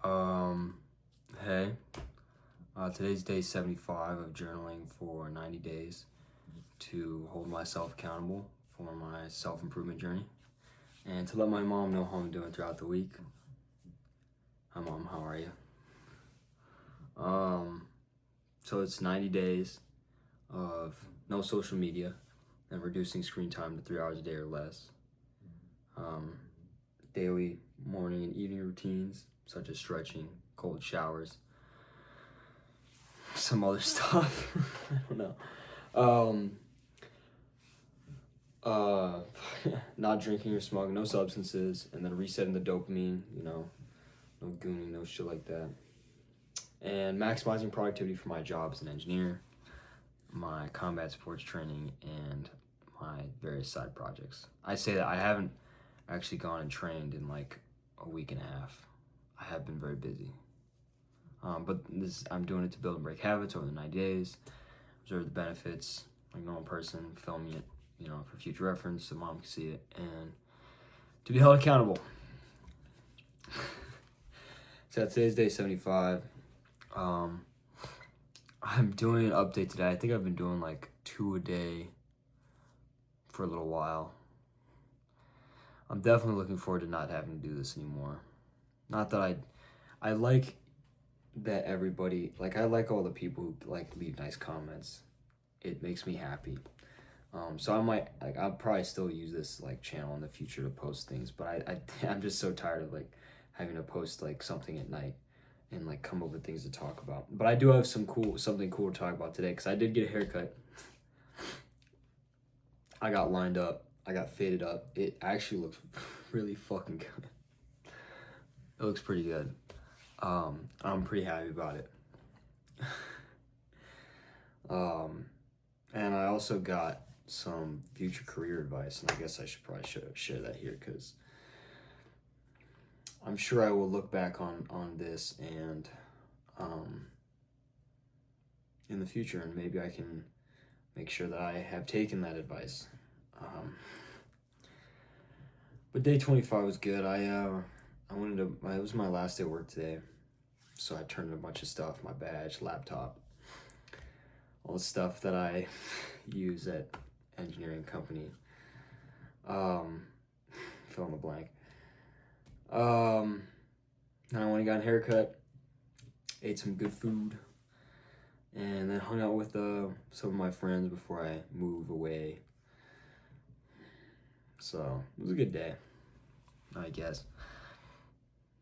Um, hey, today's day 75 of journaling for 90 days to hold myself accountable for my self-improvement journey and to let my mom know how I'm doing throughout the week. Hi Mom, how are you? So it's 90 days of no social media and reducing screen time to 3 hours a day or less. Daily morning and evening routines such as stretching, cold showers, some other stuff. I don't know. Not drinking or smoking, no substances, and then resetting the dopamine, no gooning, no shit like that. And maximizing productivity for my job as an engineer, my combat sports training, and my various side projects. I say that I haven't actually gone and trained in like a week and a half. I have been very busy. But I'm doing it to build and break habits over the 90 days, observe the benefits, like normal person, filming it, for future reference so mom can see it, and to be held accountable. So today's day 75. I'm doing an update today. I think I've been doing like 2 a day for a little while. I'm definitely looking forward to not having to do this anymore. Not that I like that everybody, like I like all the people who like leave nice comments. It makes me happy. So I'll probably still use this like channel in the future to post things, but I'm just so tired of like having to post like something at night and like come up with things to talk about. But I do have something cool to talk about today because I did get a haircut. I got lined up. I got faded up. It actually looks really fucking good. It looks pretty good. I'm pretty happy about it. And I also got some future career advice, and I guess I should probably share that here because I'm sure I will look back on this and in the future, and maybe I can make sure that I have taken that advice. But day 25 was good. It was my last day of work today, so I turned in a bunch of stuff, my badge, laptop, all the stuff that I use at engineering company. Fill in the blank. Then I went and got a haircut, ate some good food, and then hung out with some of my friends before I move away. So it was a good day, I guess.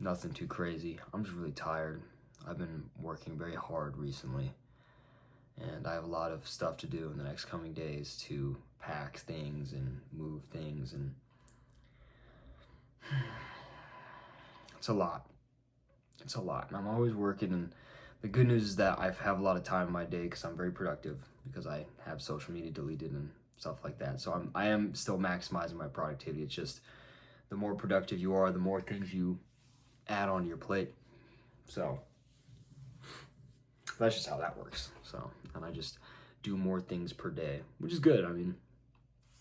Nothing too crazy. I'm just really tired. I've been working very hard recently, and I have a lot of stuff to do in the next coming days to pack things and move things, and it's a lot. It's a lot, and I'm always working, and the good news is that I have a lot of time in my day because I'm very productive because I have social media deleted and stuff like that. So I am still maximizing my productivity. It's just the more productive you are, the more things you add onto your plate. So that's just how that works. So, and I just do more things per day, which is good. I mean,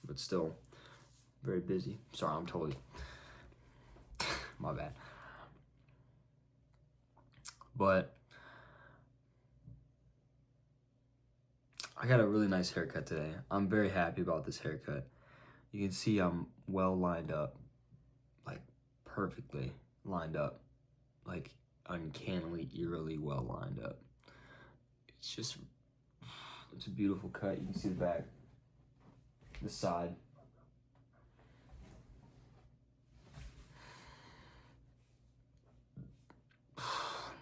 but still very busy. Sorry, I'm totally my bad. But I got a really nice haircut today. I'm very happy about this haircut. You can see I'm well lined up, like perfectly lined up, like uncannily, eerily well lined up. It's a beautiful cut. You can see the back, the side.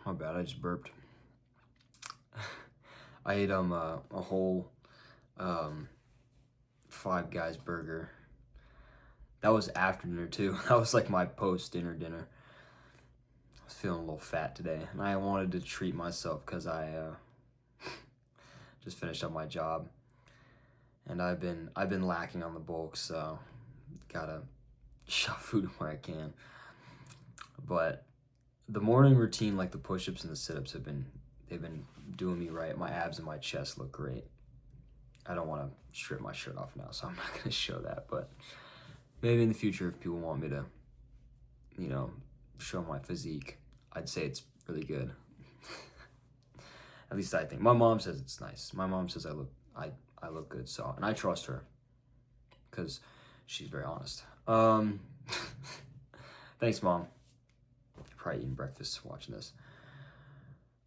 My bad, I just burped. I ate a whole Five Guys burger. That was after dinner too. That was like my post-dinner dinner. I was feeling a little fat today, and I wanted to treat myself because I just finished up my job, and I've been lacking on the bulk, so gotta shove food where I can. But the morning routine, like the push-ups and the sit-ups, they've been doing me right. My abs and my chest look great. I don't want to strip my shirt off now, so I'm not gonna show that, but maybe in the future if people want me to, show my physique, I'd say it's really good. At least I think. My mom says it's nice. My mom says I look good, so, and I trust her because she's very honest. Thanks, Mom. You're probably eating breakfast watching this.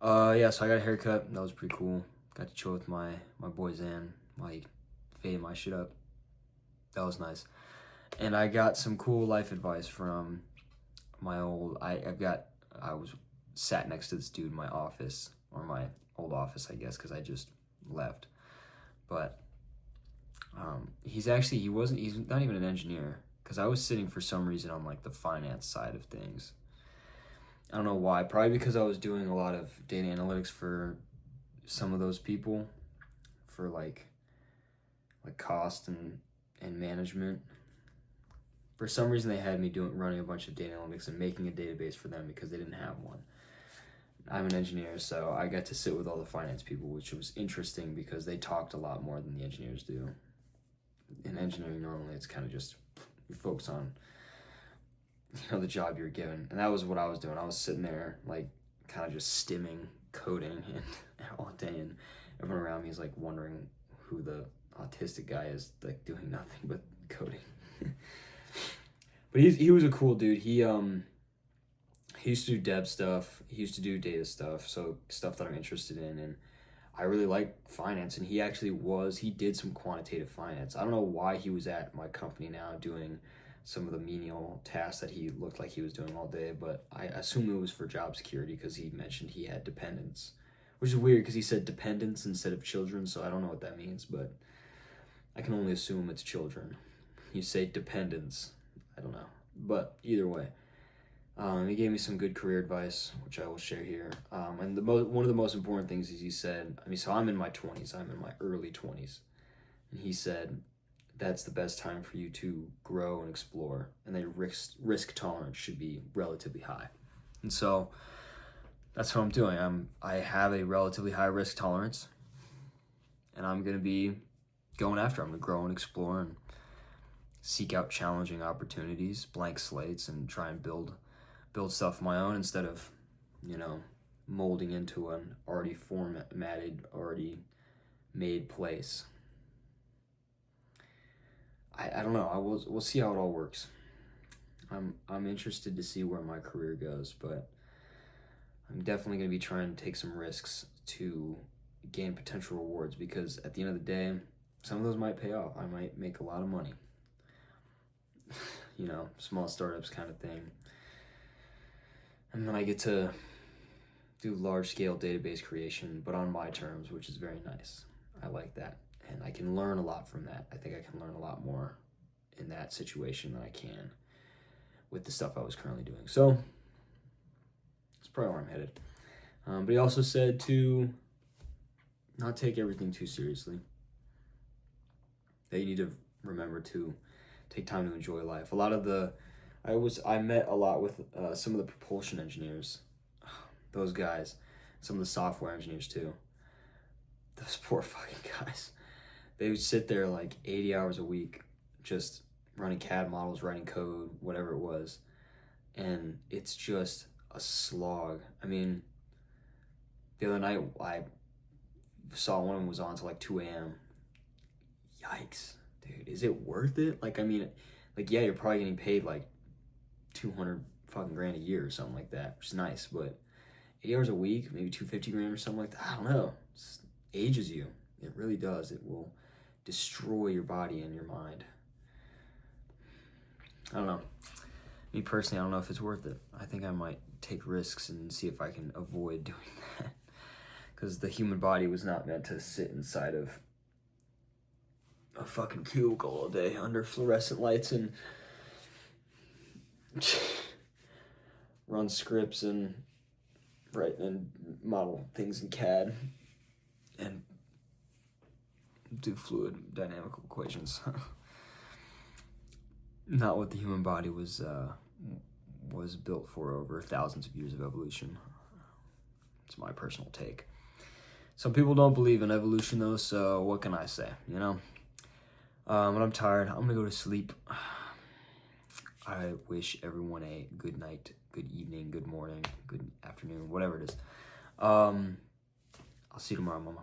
Yeah, so I got a haircut. That was pretty cool. Got to chill with my boy Zan while he faded my shit up. That was nice. And I got some cool life advice from my old, I was sat next to this dude in my office, or my old office, I guess, because I just left. But he's not even an engineer, because I was sitting for some reason on like the finance side of things. I don't know why, probably because I was doing a lot of data analytics for some of those people, for like cost and management. For some reason, they had me running a bunch of data analytics and making a database for them because they didn't have one. I'm an engineer, so I got to sit with all the finance people, which was interesting because they talked a lot more than the engineers do. In engineering, normally it's kind of just you focus on, the job you're given, and that was what I was doing. I was sitting there like kind of just stimming, coding, and all day, and everyone around me is like wondering who the autistic guy is, like doing nothing but coding. But he was a cool dude. He used to do dev stuff. He used to do data stuff, so stuff that I'm interested in. And I really like finance. And he did some quantitative finance. I don't know why he was at my company now doing some of the menial tasks that he looked like he was doing all day. But I assume it was for job security because he mentioned he had dependents, which is weird because he said dependents instead of children. So I don't know what that means, but I can only assume it's children. You say dependents. I don't know. But either way. He gave me some good career advice, which I will share here. And one of the most important things is he said, so I'm in my 20s, I'm in my early 20s. And he said, that's the best time for you to grow and explore. And that risk tolerance should be relatively high. And so that's what I'm doing. I have a relatively high risk tolerance. And I'm going to be going after it. I'm going to grow and explore and seek out challenging opportunities, blank slates, and try and build stuff of my own instead of, molding into an already formatted, already made place. I don't know. We'll see how it all works. I'm interested to see where my career goes, but I'm definitely going to be trying to take some risks to gain potential rewards because at the end of the day, some of those might pay off. I might make a lot of money. Small startups kind of thing. And then I get to do large-scale database creation, but on my terms, which is very nice. I like that. And I can learn a lot from that. I think I can learn a lot more in that situation than I can with the stuff I was currently doing. So, that's probably where I'm headed. But he also said to not take everything too seriously. That you need to remember to take time to enjoy life. I met a lot with some of the propulsion engineers, those guys, some of the software engineers too. Those poor fucking guys. They would sit there like 80 hours a week, just running CAD models, writing code, whatever it was. And it's just a slog. The other night I saw one of them was on till like 2 a.m. Yikes, dude, is it worth it? Yeah, you're probably getting paid like 200 fucking grand a year or something like that, which is nice, but 80 hours a week, maybe 250 grand or something like that, I don't know. It ages you. It really does. It will destroy your body and your mind. I don't know. Me personally, I don't know if it's worth it. I think I might take risks and see if I can avoid doing that. Because the human body was not meant to sit inside of a fucking cubicle all day under fluorescent lights and run scripts and write and model things in CAD and do fluid dynamical equations. Not what the human body was built for over thousands of years of evolution. It's my personal take. Some people don't believe in evolution though, so what can I say, When I'm tired, I'm gonna go to sleep. I wish everyone a good night, good evening, good morning, good afternoon, whatever it is. I'll see you tomorrow, Mama.